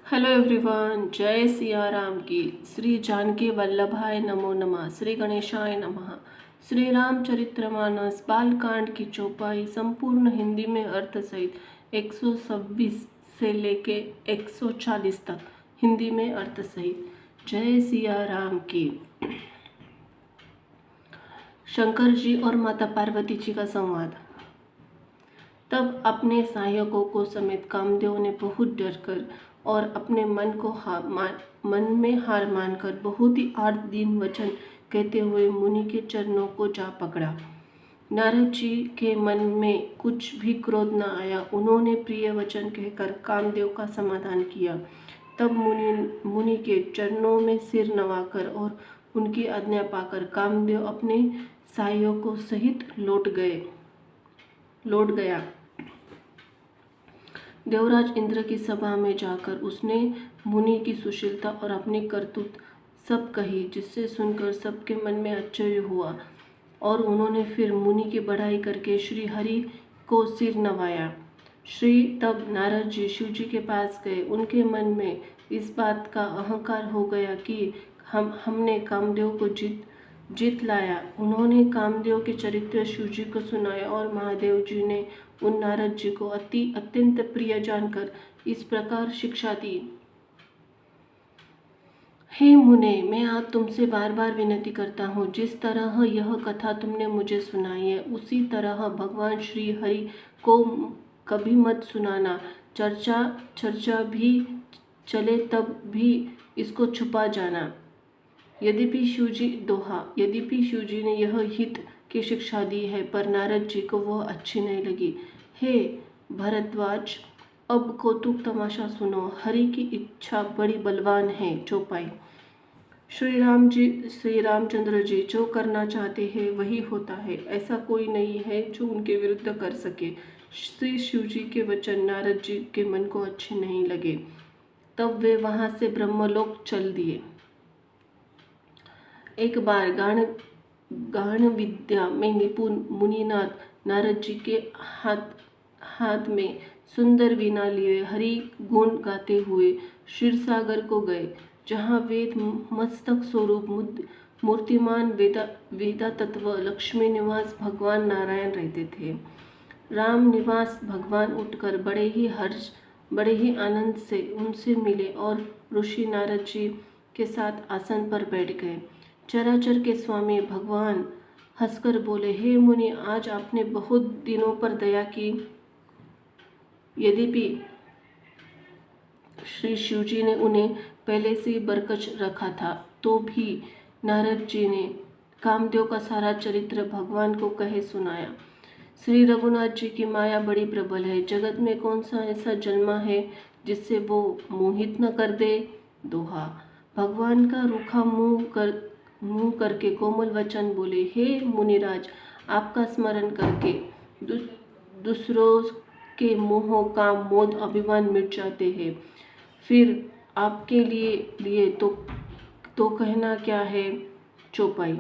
Hello everyone, जय सिया राम की। श्री जानकी वल्लभाय नमो नमः। श्री गणेशाय नमः। श्री रामचरितमानस बालकांड की चौपाई संपूर्ण हिंदी में अर्थ सहित 126 से लेके 140 तक हिंदी में अर्थ सहित। जय सिया राम की। शंकर जी और माता पार्वती जी का संवाद। तब अपने सहायकों को समेत कामदेव ने बहुत डर कर और अपने मन में हार मानकर बहुत ही 8 दिन वचन कहते हुए मुनि के चरणों को जा पकड़ा। नारद जी के मन में कुछ भी क्रोध न आया। उन्होंने प्रिय वचन कहकर कामदेव का समाधान किया। तब मुनि के चरणों में सिर नवाकर और उनकी आज्ञा पाकर कामदेव अपने सहायकों सहित लौट गया। देवराज इंद्र की सभा में जाकर उसने मुनि की सुशीलता और अपनी करतूत सब कही, जिससे सुनकर सबके मन में आश्चर्य हुआ और उन्होंने फिर मुनि की बढ़ाई करके श्री हरि को सिर नवाया। तब नारद जी शिव जी के पास गए। उनके मन में इस बात का अहंकार हो गया कि हमने कामदेव को जीत लाया। उन्होंने कामदेव के चरित्र शिव जी को सुनाया और महादेव जी ने उन नारद जी को अत्यंत प्रिय जानकर इस प्रकार शिक्षा दी। हे मुने, मैं आज तुमसे बार बार विनती करता हूँ, जिस तरह यह कथा तुमने मुझे सुनाई है उसी तरह भगवान श्री हरि को कभी मत सुनाना। चर्चा भी चले तब भी इसको छुपा जाना। यद्यपि शिवजी ने यह हित की शिक्षा दी है, पर नारद जी को वह अच्छी नहीं लगी। हे भरद्वाज, अब कौतुक तमाशा सुनो। हरि की इच्छा बड़ी बलवान है। चौपाई। श्री रामचंद्र जी जो करना चाहते हैं वही होता है। ऐसा कोई नहीं है जो उनके विरुद्ध कर सके। श्री शिव जी के वचन नारद जी के मन को अच्छे नहीं लगे। तब वे वहां से ब्रह्मलोक चल दिए। एक बार गान विद्या में निपुण मुनिनाथ नारद जी के हाथ में सुंदर वीणा लिए हरि गुण गाते हुए क्षीरसागर को गए, जहाँ वेद मस्तक स्वरूप मूर्तिमान वेदा तत्व लक्ष्मी निवास भगवान नारायण रहते थे। राम निवास भगवान उठकर बड़े ही आनंद से उनसे मिले और ऋषि नारद जी के साथ आसन पर बैठ गए। चराचर के स्वामी भगवान हंसकर बोले, हे मुनि, आज आपने बहुत दिनों पर दया की। यद्यपि श्री शिवजी ने उन्हें पहले से ही बरकच रखा था, तो भी नारद जी ने कामदेव का सारा चरित्र भगवान को कहे सुनाया। श्री रघुनाथ जी की माया बड़ी प्रबल है। जगत में कौन सा ऐसा जन्मा है जिससे वो मोहित न कर दे। दोहा। भगवान का रूखा मुंह करके कोमल वचन बोले, हे मुनिराज, आपका स्मरण करके दूसरों के मोह काम मोद अभिमान मिट जाते हैं। फिर आपके लिए तो कहना क्या है। चौपाई।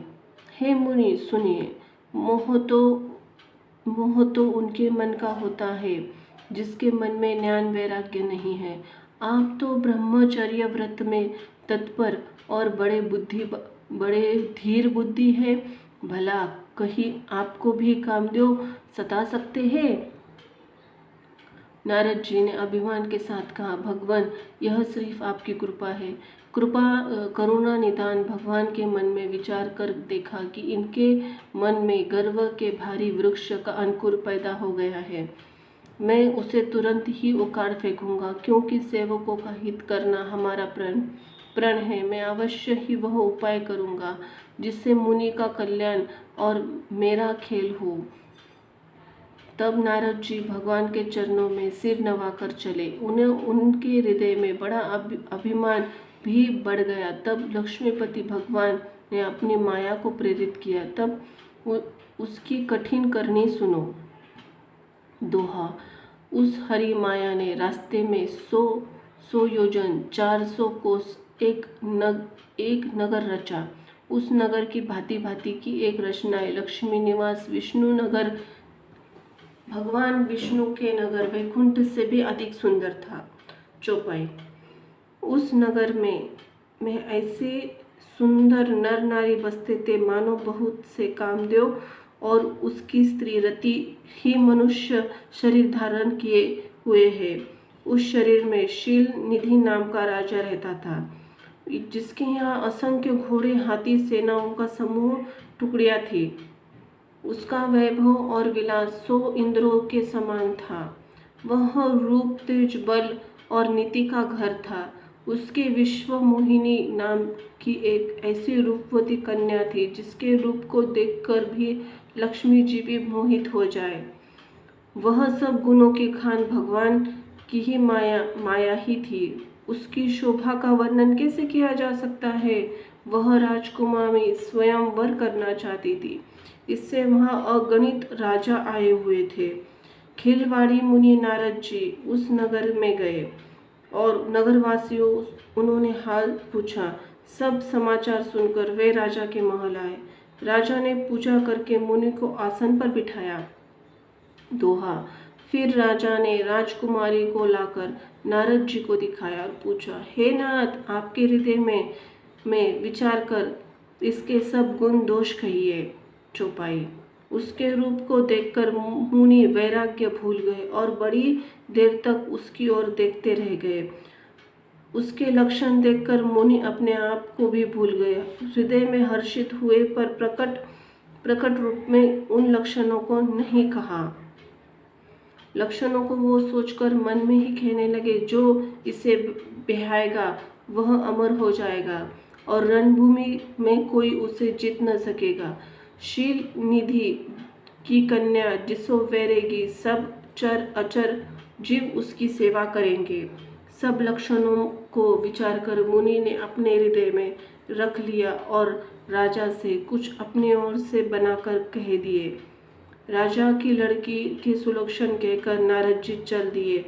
हे मुनि सुनिए, मोह तो उनके मन का होता है जिसके मन में ज्ञान वैराग्य नहीं है। आप तो ब्रह्मचर्य व्रत में तत्पर और बड़े धीर बुद्धि है। भला कहीं आपको भी कामदेव सता सकते हैं। नारद जी ने अभिमान के साथ कहा, भगवान, यह सिर्फ आपकी कृपा है। करुणा निदान भगवान के मन में विचार कर देखा कि इनके मन में गर्व के भारी वृक्ष का अंकुर पैदा हो गया है। मैं उसे तुरंत ही उखाड़ फेंकूंगा, क्योंकि सेवकों का हित करना हमारा प्रण है। मैं अवश्य ही वह उपाय करूंगा जिससे मुनि का कल्याण और मेरा खेल हो। तब नारद जी भगवान के चरणों में सिर नवाकर चले। उनके हृदय में बड़ा अभिमान भी बढ़ गया। तब लक्ष्मीपति भगवान ने अपनी माया को प्रेरित किया। तब उसकी कठिन करनी सुनो। दोहा। उस हरि माया ने रास्ते में 100 योजन 400 कोस एक नगर रचा। उस नगर की भांति भांति की एक रचनाएं लक्ष्मी निवास, विष्णु नगर, भगवान विष्णु के नगर वैकुंठ से भी अधिक सुंदर था। चौपाई। उस नगर में ऐसे सुंदर नर नारी बसते थे मानो बहुत से कामदेव और उसकी स्त्री रति ही मनुष्य शरीर धारण किए हुए है। उस शरीर में शील निधि नाम का राजा रहता था, जिसके यहाँ असंख्य घोड़े हाथी सेनाओं का समूह टुकड़ियाँ थी। उसका वैभव और विलास 100 इंद्रों के समान था। वह रूप तेज बल और नीति का घर था। उसके विश्व मोहिनी नाम की एक ऐसी रूपवती कन्या थी जिसके रूप को देखकर भी लक्ष्मी जी भी मोहित हो जाए। वह सब गुणों की खान भगवान की ही माया ही थी। उसकी शोभा का वर्णन कैसे किया जा सकता है। वह राजकुमारी स्वयंवर करना चाहती थी। इससे वहाँ अगणित राजा आए हुए थे। खिलवाड़ी मुनि नारद जी उस नगर में गए और नगरवासियों उन्होंने हाल पूछा। सब समाचार सुनकर वे राजा के महल आए। राजा ने पूजा करके मुनि को आसन पर बिठाया। दोहा। फिर राजा ने राजकुमारी को लाकर नारद जी को दिखाया और पूछा, हे नाथ, आपके हृदय में विचार कर इसके सब गुण दोष कहिए। चौपाई। उसके रूप को देखकर मुनि वैराग्य भूल गए और बड़ी देर तक उसकी ओर देखते रह गए। उसके लक्षण देखकर मुनि अपने आप को भी भूल गए। हृदय में हर्षित हुए पर प्रकट रूप में उन लक्षणों को नहीं कहा। लक्षणों को वो सोचकर मन में ही कहने लगे, जो इसे बिहाएगा वह अमर हो जाएगा और रणभूमि में कोई उसे जीत न सकेगा। शील निधि की कन्या जिसो वैरेगी, सब चर अचर जीव उसकी सेवा करेंगे। सब लक्षणों को विचार कर मुनि ने अपने हृदय में रख लिया और राजा से कुछ अपनी ओर से बनाकर कह दिए। राजा की लड़की के सुलक्षण कहकर नारद जी चल दिए,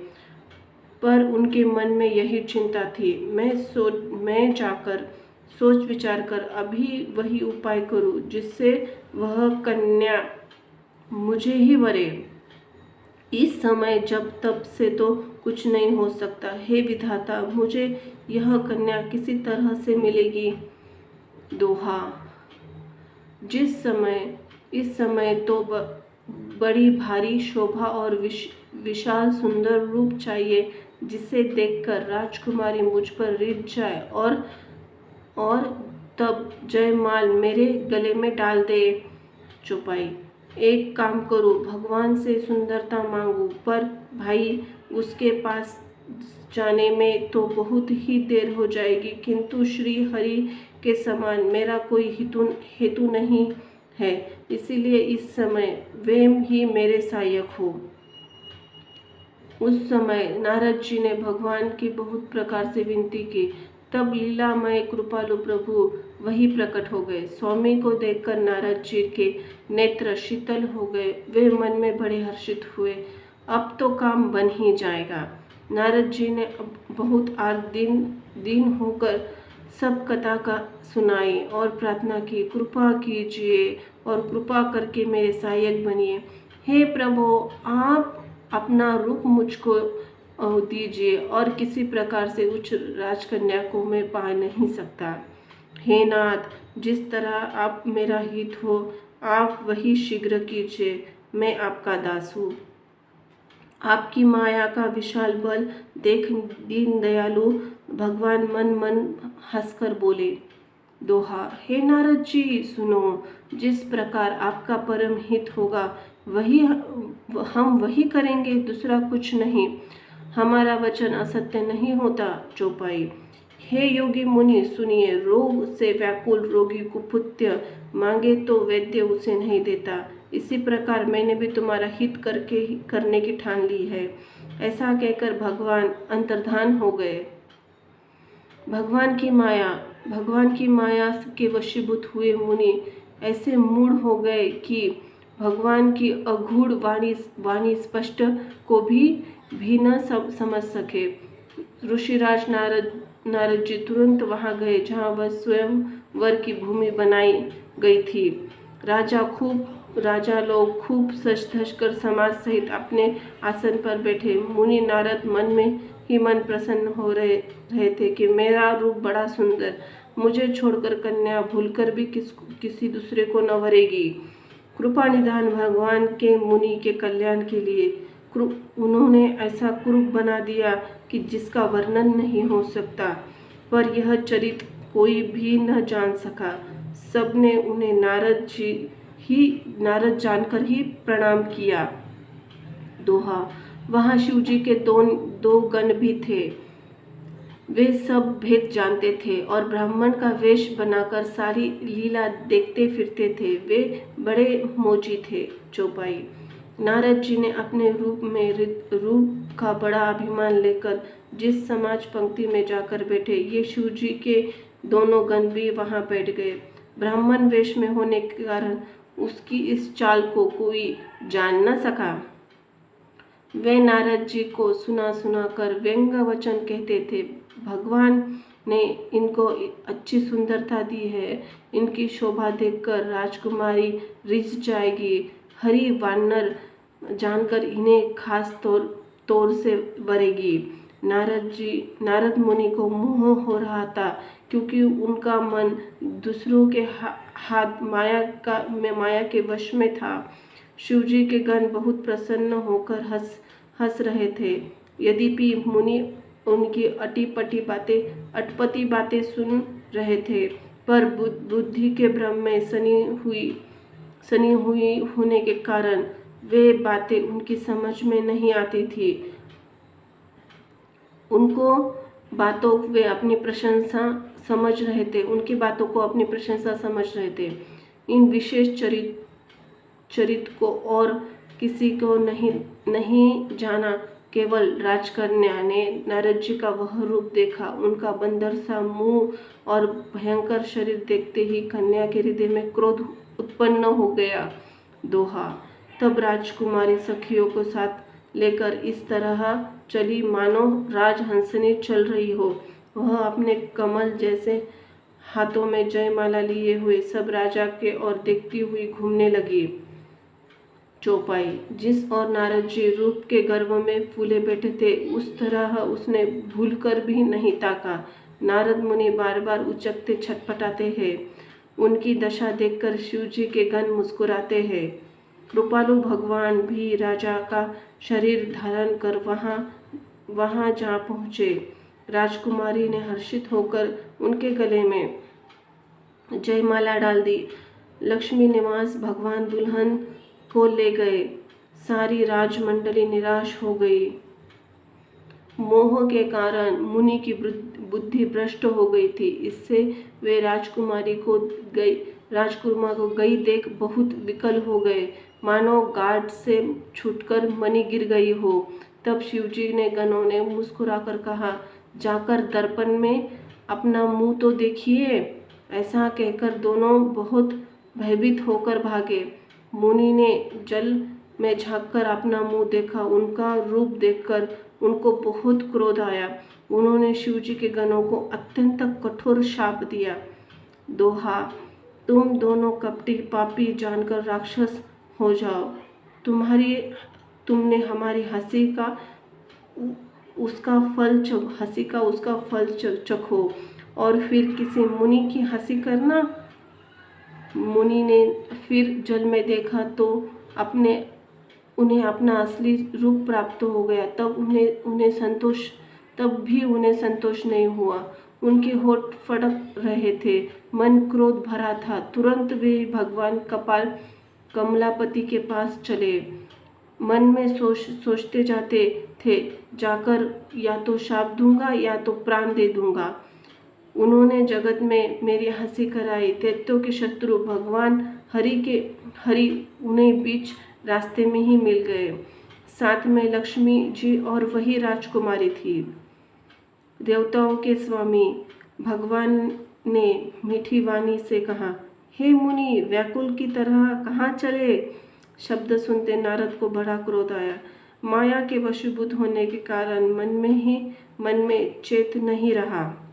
पर उनके मन में यही चिंता थी, मैं जाकर सोच विचार कर अभी वही उपाय करूं जिससे वह कन्या मुझे ही वरे। इस समय जब तब से तो कुछ नहीं हो सकता। हे विधाता, मुझे यह कन्या किसी तरह से मिलेगी। दोहा। इस समय तो बड़ी भारी शोभा और विशाल सुंदर रूप चाहिए जिसे देखकर राजकुमारी मुझ पर रिझ जाए और तब जयमाल मेरे गले में डाल दे। चौपाई। एक काम करो, भगवान से सुंदरता मांगो, पर भाई उसके पास जाने में तो बहुत ही देर हो जाएगी, किंतु श्री हरि के समान मेरा कोई हेतु नहीं है, इसीलिए इस समय वे ही मेरे सहायक हो। उस समय नारद जी ने भगवान की बहुत प्रकार से विनती की। तब लीलामय कृपालु प्रभु वही प्रकट हो गए। स्वामी को देखकर नारद जी के नेत्र शीतल हो गए। वे मन में बड़े हर्षित हुए। अब तो काम बन ही जाएगा। नारद जी ने बहुत दिन होकर सब कथा का सुनाई और प्रार्थना की, कृपा कीजिए और कृपा करके मेरे सहायक बनिए। हे प्रभु, आप अपना रूप मुझको दीजिए और किसी प्रकार से उच्च राजकन्या को मैं पा नहीं सकता। हे नाथ, जिस तरह आप मेरा हित हो आप वही शीघ्र कीजिए, मैं आपका दास हूँ। आपकी माया का विशाल बल देख दीन दयालु भगवान मन हंसकर बोले। दोहा। हे नारद जी, सुनो, जिस प्रकार आपका परम हित होगा हम वही करेंगे, दूसरा कुछ नहीं। हमारा वचन असत्य नहीं होता। चौपाई। हे योगी मुनि सुनिए, रोग से व्याकुल रोगी कुपुत्य मांगे तो वैद्य उसे नहीं देता। इसी प्रकार मैंने भी तुम्हारा हित करने की ठान ली है। ऐसा कहकर भगवान अंतर्धान हो गए। भगवान की माया के वशीभूत हुए मुनि ऐसे मूढ़ हो गए कि भगवान की अगूढ़ वाणी स्पष्ट को भी न समझ सके। ऋषिराज नारद जी तुरंत वहां गए जहां वह स्वयंवर की भूमि बनाई गई थी। राजा लोग खूब सज धज कर समाज सहित अपने आसन पर बैठे। मुनि नारद मन में ही मन प्रसन्न हो रहे थे कि मेरा रूप बड़ा सुंदर, मुझे छोड़कर कन्या भूलकर भी किसी दूसरे को न वरेगी। कृपा निधान भगवान के मुनि के कल्याण के लिए उन्होंने ऐसा कुरूप बना दिया कि जिसका वर्णन नहीं हो सकता, पर यह चरित्र कोई भी न जान सका। सबने उन्हें नारद जानकर ही प्रणाम किया। दोहा। वहाँ शिवजी के दो गण भी थे। वे सब भेद जानते थे और ब्राह्मण का वेश बनाकर सारी लीला देखते फिरते थे। वे बड़े मोची थे। चौपाई। नारद जी ने अपने रूप का बड़ा अभिमान लेकर जिस समाज पंक्ति में जाकर बैठे, ये शिवजी के दोनों गण भी वहां बैठ गए। ब्राह्मण वेश में होने के कारण उसकी इस चाल को कोई जान न सका। वे नारद जी को सुना कर व्यंग वचन कहते थे। भगवान ने इनको अच्छी सुंदरता दी है, इनकी शोभा देखकर राजकुमारी रिझ जाएगी। हरि वानर जानकर इन्हें खास तौर से वरेगी। नारद मुनि को मोह हो रहा था, क्योंकि उनका मन दूसरों के हाथ माया के वश में था। शिवजी के गण बहुत प्रसन्न होकर हंस रहे थे। यद्यपि मुनि उनकी अटपटी बातें सुन रहे थे, पर बुद्धि के भ्रम में सनी हुई होने के कारण वे बातें उनकी समझ में नहीं आती थी। उनकी बातों वे अपनी प्रशंसा समझ रहे थे। उनकी बातों को अपनी प्रशंसा समझ रहे थे। इन विशेष चरित्र को और किसी को नहीं जाना। केवल राजकन्या ने नारद जी का वह रूप देखा। उनका बंदर सा मुंह और भयंकर शरीर देखते ही कन्या के हृदय में क्रोध उत्पन्न हो गया। दोहा। तब राजकुमारी सखियों को साथ लेकर इस तरह चली मानो राजहंसनी चल रही हो। वह अपने कमल जैसे हाथों में जयमाला लिए हुए सब राजा के ओर देखती हुई घूमने लगी। चौपाई। जिस और नारद जी रूप के गर्व में फूले बैठे थे, उस तरह उसने भूलकर भी नहीं ताका। नारद मुनि बार बार उचकते छटपटाते हैं। उनकी दशा देखकर शिवजी के गण मुस्कुराते हैं। कृपालु भगवान भी राजा का शरीर धारण कर वहां जा पहुँचे। राजकुमारी ने हर्षित होकर उनके गले में जयमाला डाल दी। लक्ष्मी निवास भगवान दुल्हन को ले गए। सारी राजमंडली निराश हो गई। मोह के कारण मुनि की बुद्धि भ्रष्ट हो गई थी। इससे वे राजकुमार को गई देख बहुत विकल हो गए, मानो गाढ़ से छूटकर मणि गिर गई हो। तब शिवजी ने गणों ने मुस्कुराकर कहा, जाकर दर्पण में अपना मुंह तो देखिए। ऐसा कहकर दोनों बहुत भयभीत होकर भागे। मुनि ने जल में झांककर अपना मुंह देखा। उनका रूप देखकर उनको बहुत क्रोध आया। उन्होंने शिवजी के गणों को अत्यंत कठोर शाप दिया। दोहा। तुम दोनों कपटी पापी जानकर राक्षस हो जाओ। तुमने हमारी हंसी का उसका फल चखो और फिर किसी मुनि की हंसी करना। मुनि ने फिर जल में देखा तो उन्हें अपना असली रूप प्राप्त हो गया। तब भी उन्हें संतोष नहीं हुआ। उनके होठ फड़क रहे थे, मन क्रोध भरा था। तुरंत वे भगवान कमलापति के पास चले। मन में सोचते जाते थे, जाकर या तो शाप दूंगा या तो प्राण दे दूंगा। उन्होंने जगत में मेरी हंसी कराई। दैत्यों के शत्रु भगवान हरि उन्हें बीच रास्ते में ही मिल गए। साथ में लक्ष्मी जी और वही राजकुमारी थी। देवताओं के स्वामी भगवान ने मीठी वाणी से कहा, हे मुनि, व्याकुल की तरह कहाँ चले? शब्द सुनते नारद को बड़ा क्रोध आया। माया के वशीभूत होने के कारण मन में चैत नहीं रहा।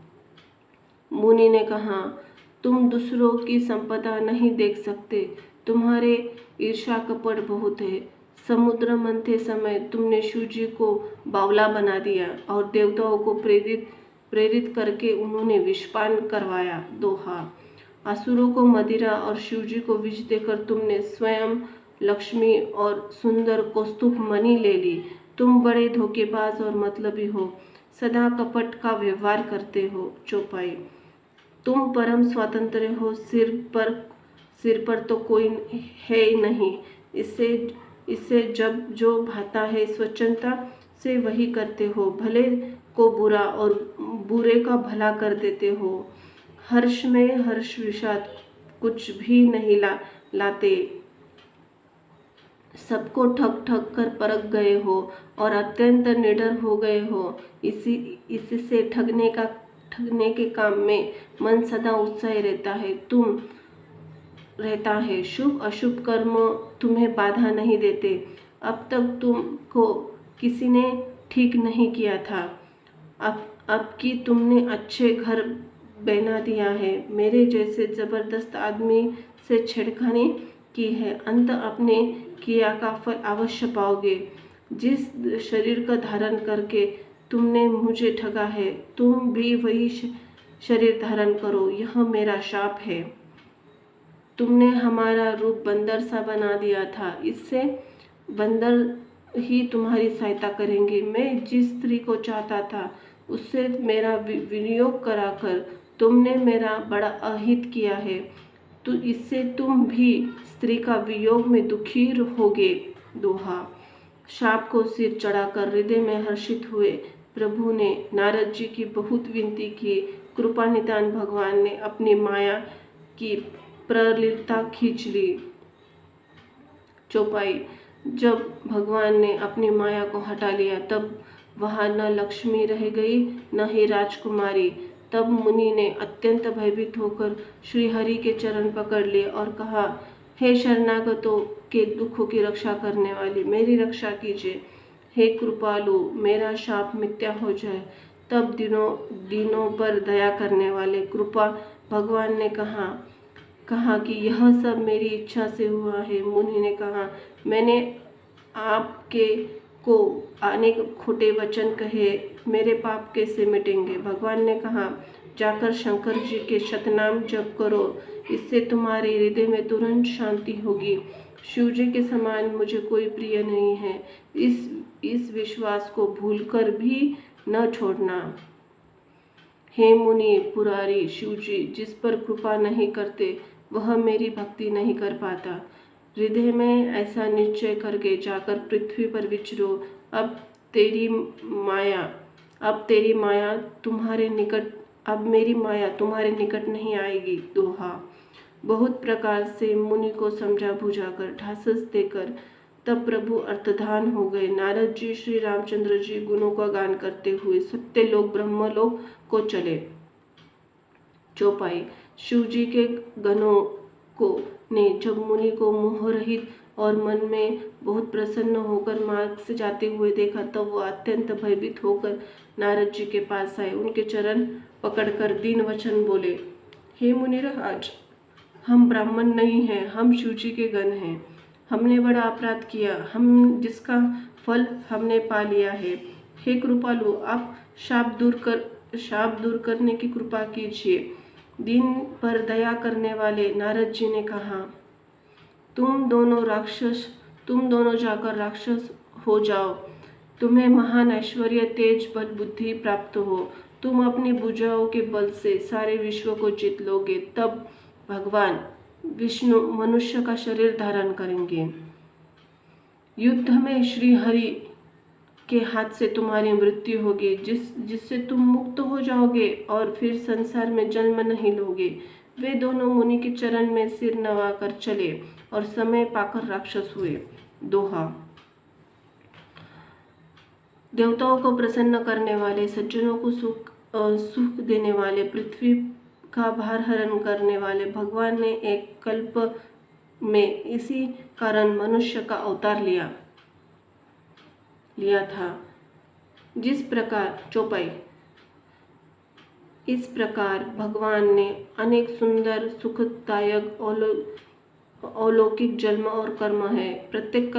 मुनि ने कहा, तुम दूसरों की संपदा नहीं देख सकते, तुम्हारे ईर्ष्या कपट बहुत है। समुद्र मंथते समय तुमने शिव जी को बावला बना दिया और देवताओं को प्रेरित करके उन्होंने विषपान करवाया। दोहा। असुरों को मदिरा और शिव जी को विष देकर तुमने स्वयं लक्ष्मी और सुंदर कौस्तुभ मणि ले ली। तुम बड़े धोखेबाज और मतलबी हो, सदा कपट का व्यवहार करते हो। चौपाई। तुम परम स्वतंत्र हो, सिर पर तो कोई है ही नहीं। इससे जब जो भाता है स्वच्छता से वही करते हो। भले को बुरा और बुरे का भला कर देते हो। हर्ष में हर्ष विषाद कुछ भी नहीं लाते। सबको ठग ठग कर परख गए हो और अत्यंत निडर हो गए हो। इससे ठगने के काम में मन सदा उत्साही रहता है। शुभ अशुभ कर्म तुम्हें बाधा नहीं देते। अब तक तुमको किसी ने ठीक नहीं किया था। अब कि तुमने अच्छे घर बना दिया है। मेरे जैसे जबरदस्त आदमी से छेड़खानी की है। अंत अपने किया का फल अवश्य पाओगे। जिस शरीर का धारण करके तुमने मुझे ठगा है, तुम भी वही शरीर धारण करो। यह मेरा शाप है। तुमने हमारा रूप बंदर सा बना दिया था। इससे बंदर ही तुम्हारी सहायता करेंगे। मैं जिस स्त्री को चाहता था उससे मेरा विनियोग कराकर तुमने मेरा बड़ा अहित किया है। तो इससे तुम भी स्त्री का वियोग में दुखी होगे। दोहा। शाप को सिर चढ़ाकर हृदय में हर्षित हुए प्रभु ने नारद जी की बहुत विनती की। कृपा निधान भगवान ने अपनी माया की प्रलिप्तता खींच ली। चौपाई। जब भगवान ने अपनी माया को हटा लिया तब वहाँ न लक्ष्मी रह गई न ही राजकुमारी। तब मुनि ने अत्यंत भयभीत होकर श्री हरि के चरण पकड़ लिए और कहा, हे शरणागतों के दुखों की रक्षा करने वाली, मेरी रक्षा कीजिए। हे कृपालु, मेरा शाप मिथ्या हो जाए। तब दिनों पर दया करने वाले कृपा भगवान ने कहा कि यह सब मेरी इच्छा से हुआ है। मुनि ने कहा, मैंने आपके को अनेक खोटे वचन कहे, मेरे पाप कैसे मिटेंगे। भगवान ने कहा, जाकर शंकर जी के शतनाम जप करो, इससे तुम्हारे हृदय में तुरंत शांति होगी। शिव जी के समान मुझे कोई प्रिय नहीं है। इस विश्वास को भूलकर भी न छोड़ना। हे मुनि पुरारी, शिव जी जिस पर कृपा नहीं करते वह मेरी भक्ति नहीं कर पाता। हृदय में ऐसा निश्चय करके जाकर पृथ्वी पर विचरो। अब मेरी माया तुम्हारे निकट नहीं आएगी। दोहा। बहुत प्रकार से मुनि को समझा बुझाकर ढासस देकर तब प्रभु अर्धधान हो गए। नारद जी श्री रामचंद्र जी गुणों का गान करते हुए सत्यलोक ब्रह्मलोक को चले। चौपाई। शिव जी के गणों को ने जब मुनि को मोहरहित और मन में बहुत प्रसन्न होकर मार्ग से जाते हुए देखा तब वो अत्यंत भयभीत होकर नारद जी के पास आए। उनके चरण पकड़कर दीन वचन बोले, हे मुनिराज, हम ब्राह्मण नहीं हैं, हम शिव जी के गण हैं। हमने बड़ा अपराध किया, जिसका फल हमने पा लिया है। हे कृपालु, आप शाप दूर करने की कृपा कीजिए। दिन पर दया करने वाले नारद जी ने कहा, तुम दोनों जाकर राक्षस हो जाओ। तुम्हें महान ऐश्वर्य, तेज, बल, बुद्धि प्राप्त हो। तुम अपनी भुजाओं के बल से सारे विश्व को जीत लोगे। तब भगवान विष्णु मनुष्य का शरीर धारण करेंगे। युद्ध में श्री हरि के हाथ से तुम्हारी मृत्यु होगी, जिससे तुम मुक्त हो जाओगे और फिर संसार में जन्म नहीं लोगे। वे दोनों मुनि के चरण में सिर नवाकर चले और समय पाकर राक्षस हुए। दोहा। देवताओं को प्रसन्न करने वाले, सज्जनों को सुख देने वाले, पृथ्वी का भार हरण करने वाले भगवान ने एक कल्प में इसी कारण मनुष्य का अवतार लिया था। जिस प्रकार चौपाई। इस प्रकार भगवान ने अनेक सुंदर, सुखदायक, अलौकिक जन्म और कर्म है। प्रत्येक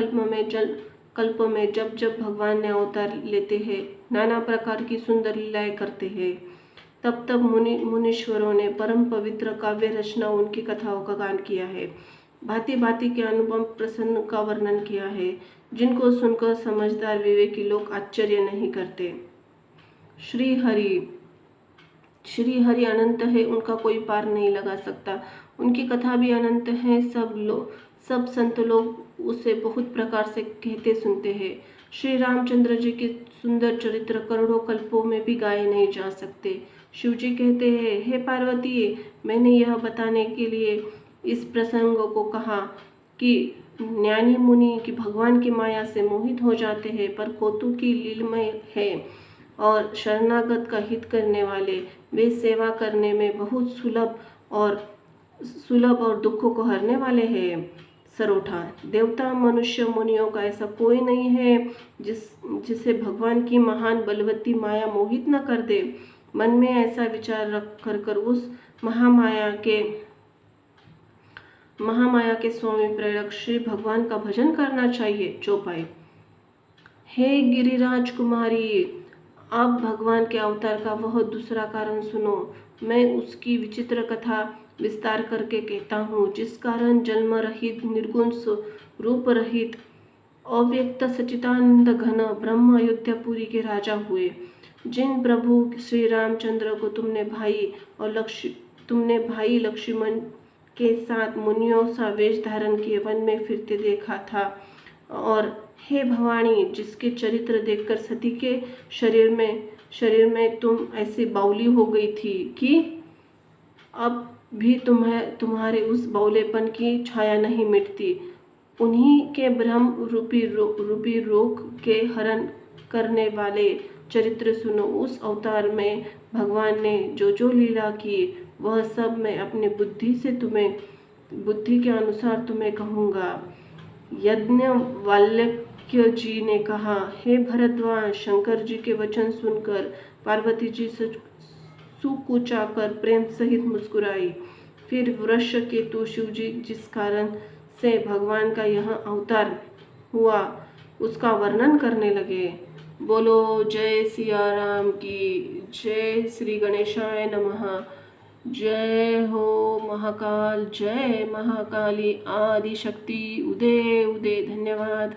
कल्प में जब जब भगवान ने अवतार लेते हैं, नाना प्रकार की सुंदर लीलाएं करते हैं, तब तब मुनीश्वरों ने परम पवित्र काव्य रचना उनकी कथाओं का गान किया है। भांति भांति के अनुपम प्रसन्न का वर्णन किया है, जिनको सुनकर समझदार विवेकी लोग आश्चर्य नहीं करते। श्री हरि अनंत है, उनका कोई पार नहीं लगा सकता। उनकी कथा भी अनंत है। सब संत लोग उसे बहुत प्रकार से कहते सुनते हैं। श्री रामचंद्र जी के सुंदर चरित्र करोड़ों कल्पों में भी गाए नहीं जा सकते। शिव जी कहते हैं, हे पार्वती, मैंने यह बताने के लिए इस प्रसंग को कहा कि ज्ञानी मुनि की भगवान की माया से मोहित हो जाते हैं, पर कौतुकी लीलमय है और शरणागत का हित करने वाले, वे सेवा करने में बहुत सुलभ और दुखों को हरने वाले हैं। सरोठा, देवता मनुष्य मुनियों का ऐसा कोई नहीं है जिसे भगवान की महान बलवती माया मोहित न कर दे। मन में ऐसा विचार रख कर उस महामाया के स्वामी प्रेरक श्री भगवान का भजन करना चाहिए। चौपाई, हे गिरिराज कुमारी, अब भगवान के अवतार का वह दूसरा कारण सुनो। मैं उसकी विचित्र कथा विस्तार करके कहता हूँ, जिस कारण जन्म रहित, निर्गुण रूप रहित, अव्यक्त सच्चिदानंद घन ब्रह्म अयोध्यापुरी के राजा हुए। जिन प्रभु श्री रामचंद्र को तुमने भाई लक्ष्मण के साथ मुनियों सा वेश धारण किए वन में फिरते देखा था, और हे भवानी, जिसके चरित्र देखकर सती के शरीर में तुम ऐसी बावली हो गई थी कि अब भी तुम्हारे उस बावलेपन की छाया नहीं मिटती। उन्हीं के ब्रह्म रूपी रोग के हरण करने वाले चरित्र सुनो। उस अवतार में भगवान ने जो लीला की, वह सब मैं अपनी बुद्धि के अनुसार तुम्हें कहूँगा। याज्ञवल्क्य जी ने कहा, हे भरद्वाज, शंकर जी के वचन सुनकर पार्वती जी सुकुचाकर प्रेम सहित मुस्कुराई। फिर वृषकेतु शिव जी जिस कारण से भगवान का यह अवतार हुआ, उसका वर्णन करने लगे। बोलो जय सिया राम की जय। श्री गणेशाय नमः। जय हो महाकाल, जय महाकाली आदि शक्ति। उदय उदय। धन्यवाद।